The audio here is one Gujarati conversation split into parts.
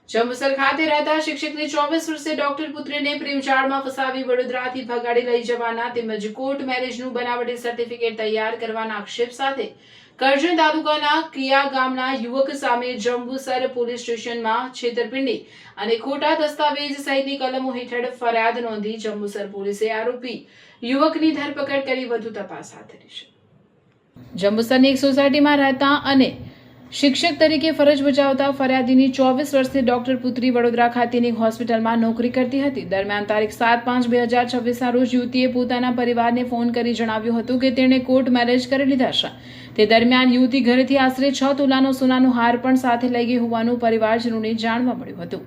જંબુસર ખાતે રહેતા શિક્ષકની 24 વર્ષીય ડોક્ટર પુત્રીને પ્રેમજાળમાં ફસાવી વડોદરાથી ભગાડી લઈ જવાના તેમજ કોર્ટ મેરેજનું બનાવટી સર્ટિફિકેટ તૈયાર કરવાના આક્ષેપ સાથે કરજણ તાલુકાના કિયા ગામના યુવક સામે જંબુસર પોલીસ સ્ટેશનમાં છેતરપિંડી અને ખોટા દસ્તાવેજ સહિતની કલમો હેઠળ ફરિયાદ નોંધી જંબુસર પોલીસે આરોપી યુવકની ધરપકડ કરી વધુ તપાસ હાથ ધરી છે. જંબુસરની એક સોસાયટીમાં રહેતા અને શિક્ષક તરીકે ફરજ બજાવતા ફરિયાદીની 24 વર્ષીય ડોક્ટર પુત્રી વડોદરા ખાતેની હોસ્પિટલમાં નોકરી કરતી હતી. દરમિયાન તારીખ 7/5/2026ના રોજ યુવતીએ પોતાના પરિવારને ફોન કરી જણાવ્યું હતું કે તેણે કોર્ટ મેરેજ કરી લીધા છે. તે દરમિયાન યુવતી ઘરેથી આશરે 6 તોલાનો સોનાનો હાર પણ સાથે લઈ ગઈ હોવાનું પરિવારજનોને જાણવા મળ્યું હતું.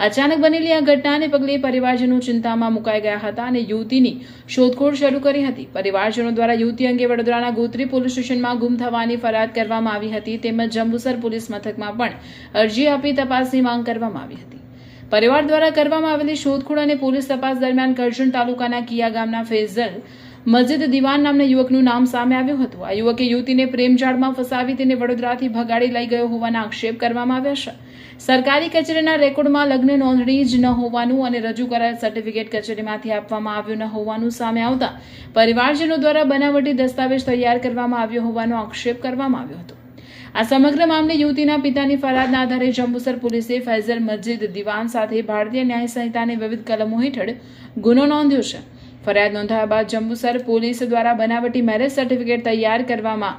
અચાનક બનેલી આ ઘટનાને પગલે પરિવારજનો ચિંતામાં મુકાઈ ગયા હતા અને યુવતીની શોધખોળ શરૂ કરી હતી. પરિવારજનો દ્વારા યુવતી અંગે વડોદરાના ગોત્રી પોલીસ સ્ટેશનમાં ગુમ થવાની ફરિયાદ કરવામાં આવી હતી તેમજ જંબુસર પોલીસ મથકમાં પણ અરજી આપી તપાસની માંગ કરવામાં આવી હતી. પરિવાર દ્વારા કરવામાં આવેલી શોધખોળ અને પોલીસ તપાસ દરમિયાન કરજણ તાલુકાના કિયા ગામના ફૈઝલ મસ્જિદ દિવાન નામના યુવકનું નામ સામે આવ્યું હતું. આ યુવકે યુવતીને પ્રેમજાળમાં ફસાવી તેને વડોદરાથી ભગાડી લઈ ગયો હોવાના આક્ષેપ કરવામાં આવ્યા છે. સરકારી કચેરીના રેકોર્ડમાં લગ્ન નોંધણી જ ન હોવાનું અને રજૂ કરાયેલ સર્ટિફિકેટ કચેરીમાંથી આપવામાં આવ્યું ન હોવાનું સામે આવતા પરિવારજનો દ્વારા બનાવટી દસ્તાવેજ તૈયાર કરવામાં આવ્યો હોવાનો આક્ષેપ કરવામાં આવ્યો હતો. આ સમગ્ર મામલે યુવતીના પિતાની ફરિયાદના આધારે જંબુસર પોલીસે ફૈઝલ મસ્જિદ દિવાન સાથે ભારતીય ન્યાય સંહિતાની વિવિધ કલમો હેઠળ ગુનો નોંધ્યો છે. ફરિયાદ નોંધાયા બાદ જંબુસર પોલીસ દ્વારા બનાવટી મેરેજ સર્ટિફિકેટ તૈયાર કરવામાં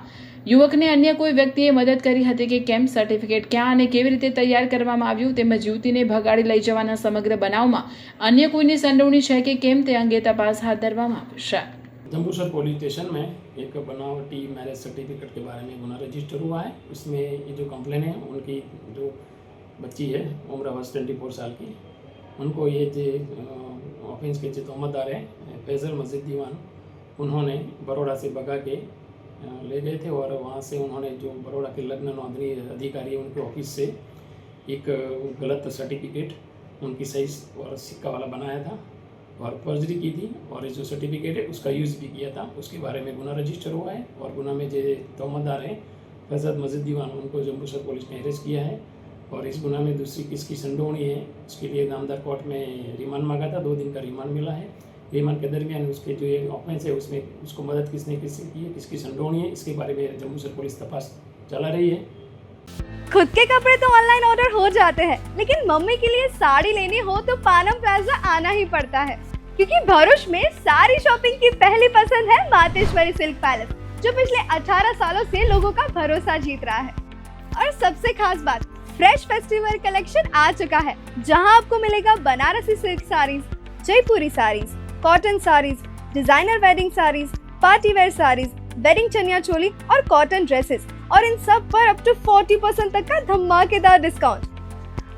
યુવકને અન્ય કોઈ વ્યક્તિએ મદદ કરી હતી કે કેમ, સર્ટિફિકેટ ક્યાં અને કેવી રીતે તૈયાર કરવામાં આવ્યું તેમજ યુવતીને ભગાડી લઈ જવાના સમગ્ર બનાવમાં અન્ય કોઈની સંડોવણી છે કે કેમ તે અંગે તપાસ હાથ ધરવામાં આવી છે. जम्बूसर पुलिस स्टेशन में एक बनावटी मैरिज सर्टिफिकेट के बारे में गुना रजिस्टर हुआ है. इसमें ये जो कंप्लेन है उनकी जो बच्ची है उम्र वर्ष 24 साल की, उनको ये जो ऑफेंस के जो तोहमतदार है फैज़ल मस्जिद दीवान, उन्होंने बड़ौदा से भगा के ले गए थे और वहाँ से उन्होंने जो बड़ौदा के लग्न नोंदणी अधिकारी उनके ऑफिस से एक गलत सर्टिफिकेट उनकी सही और सिक्का वाला बनाया था और फर्जरी की थी और ये जो सर्टिफिकेट है उसका यूज़ भी किया था. उसके बारे में गुना रजिस्टर हुआ है और गुना में जो तोहमतदार हैं फैज़ल मस्जिद दीवान उनको जम्बूसर पुलिस ने अरेस्ट किया है और इस गुना में दूसरी किसकी संडोवनी है उसके लिए नामदार कोर्ट में रिमांड मांगा था. 2 दिन का रिमांड मिला है. रिमांड के दरमियान उसके जो ये ऑफेंस है उसमें उसको मदद किसने किससे की है, किसकी संडोवनी है, इसके बारे में जम्बूसर पुलिस तपास चला रही है. खुद के कपड़े तो ऑनलाइन ऑर्डर हो जाते हैं, लेकिन मम्मी के लिए साड़ी लेनी हो तो पानम प्लाजा आना ही पड़ता है, क्योंकि भरूच में सारी शॉपिंग की पहली पसंद है मातेश्वरी सिल्क पैलेस, जो पिछले 18 सालों से लोगों का भरोसा जीत रहा है. और सबसे खास बात, फ्रेश फेस्टिवल कलेक्शन आ चुका है, जहां आपको मिलेगा Banarasi silk saris, Jaipuri saris, cotton saris, designer wedding saris, party wear saris, wedding chaniya choli और कॉटन ड्रेसेस, और इन सब पर अप टू 40% तक का धमाकेदार डिस्काउंट.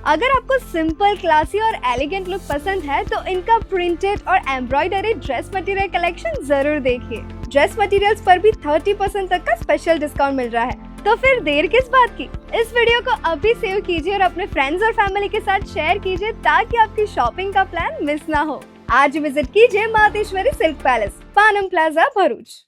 अगर आपको सिंपल, क्लासी और एलिगेंट लुक पसंद है तो इनका प्रिंटेड और एम्ब्रॉयडरी ड्रेस मटेरियल कलेक्शन जरूर देखिए. ड्रेस मटेरियल्स पर भी 30% तक का स्पेशल डिस्काउंट मिल रहा है. तो फिर देर किस बात की, इस वीडियो को अभी सेव कीजिए और अपने फ्रेंड्स और फैमिली के साथ शेयर कीजिए ताकि आपकी शॉपिंग का प्लान मिस ना हो. आज विजिट कीजिए मातेश्वरी सिल्क पैलेस, पानम प्लाजा, भरूच.